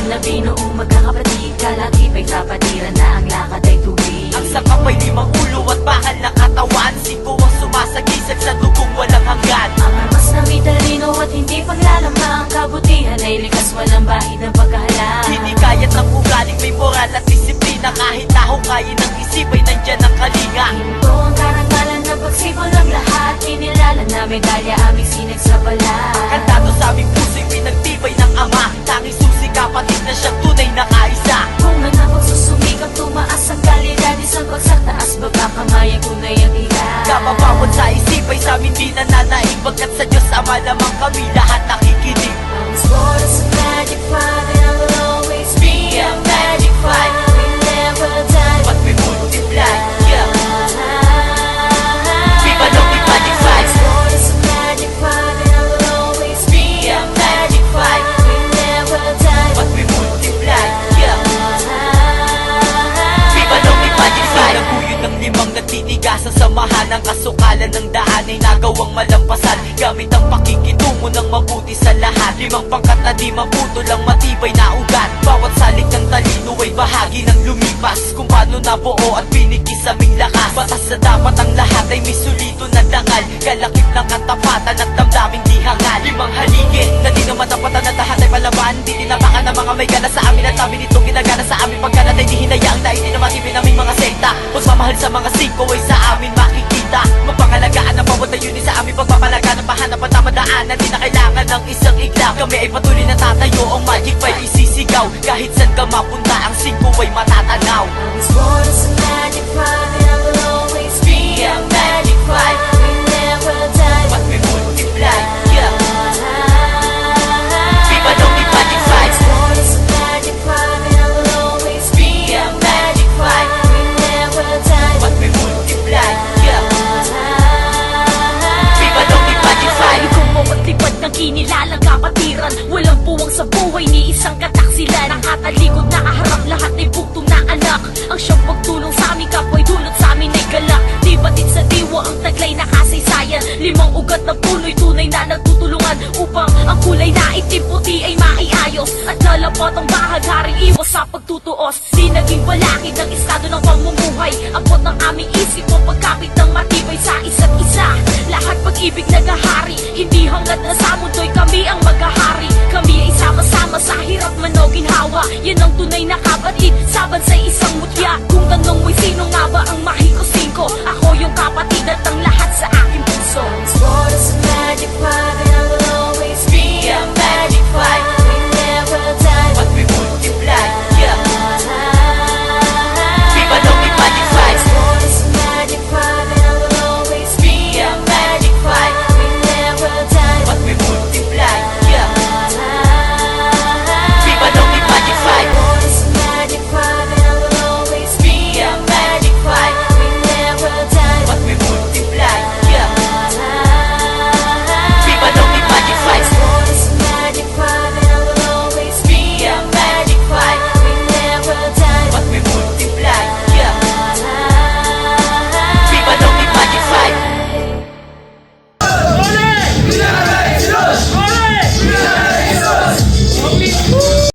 na binuong magkakapatid, kalaki pa'y kapatiran na ang lakad ay tubig. Ang sakap ay limang ulo at bakal na katawan, 5 ang sumasagisag sa dugong walang hanggan. Ang armas na may talino at hindi paglalamang, kabutihan ay likas, walang bahid ng pagkahalang. Hindi kayat ng ugaling may moral at disiplina, kahit taong kaya ng isip ay nandyan ang kalinga. Ito ang karangalan ng pagsipol ng lahat, kinilala na medalya aming sinag sa balat. Kantado sa aming puso'y pinagtibay ng ama, tanging susi kapatid na siyang tunay na kaisa. Kung man ang pagsusumikap, tumaas ang kalidad, isang bagsak taas, baba kamay ang tunay ang hirap. Kapapawad sa isip ay sa amin di nananaig, pagkat sa Diyos Ama lamang kami lahat nakikinig. Ang sport is a magic five, and I will always be a magic five. We never die, But we multiply, yeah. Viva the magic five. sport is a magic five, and I will always be a magic five. We never die, But we multiply, yeah. Viva the magic five. Naguyod ng limang natitigasan, samahan ng kasukalan ng daan ay nagawang malampasan, gamit ang pakikitungo ng mabuti sa lahat. 5 pangkat na di mabuto lang matibay na ugat. Bawat salik ng talino ay bahagi ng lumipas, kung paano nabuo at pinikis aming lakas. Batas sa dapat ang lahat ay may sulito na dangal, kalakip ng katapatan at damdaming di hangal. 5 haligi na di naman tapatan at lahat ay palaban, di tinapakan ng mga may gana sa amin at amin itong ginagana sa amin. Pagkalat ay di hinayaang dahil di naman tipin aming mga sekta. Pagmamahal sa mga singko ay sa amin makikita, mapangalagaan ang bawat ayunin sa aming pagpapalaga ng pahanap at tamadaanan. Di na kailangan ng isang igla, kami ay patuloy na tatayo, ang magic five isisigaw. Kahit saan ka mapunta, ang singko ay matatanaw. Ang sport is a magic five, and I will always be a magic five. We never die, But we multiply, yeah. Viva the magic five. sport is a magic five, and I will always be a magic five. We never die, But we multiply, yeah. Viva the magic five. kung bawat lipad ng kinilalang kapatiran, walang puwang sa buhay ni isang kataksilan. Nakatalikod, nakaharap, lahat ay bugtong na anak. Ang siyang pagtulong sa aming kapwa'y dulot sa amin ay galak. Di batid sa diwa ang taglay na kasaysayan, 5 ugat na puno'y tunay na nagtutulungan, upang ang kulay na itim puti ay maiayos, at lalapat ang bahagharing iwas sa pagtutuos. Di naging balakid ng estado ng pamumuhay, abot ng aming isip o pagkapit ng matibay sa isa't isa. Lahat pag-ibig nagahari, hindi hangad na sa mundo'y kami ang maghahari. Kami ay sama-sama sa hirap man o ginhawa, yan ang tunay na kapatid, saban sa isang mutya. Kung tanong mo'y sino nga ba ang mahikusin ko, ako yung kapatid at ang lahat sa aking puso. Sport is a magic five, and I will always be a magic five. We never die, But we multiply, yeah. Viva the magic five. sport is a magic five, and I will always be a magic five. We never die, But we multiply, yeah. Viva the magic five. sport is a magic five, and I will always be a magic five. We never die, But we multiply, yeah. Viva the magic five. sport is a magic five, and I will always be a magic five. We never die, But we multiply, yeah. Viva the magic five. Olé! Olé! Olé!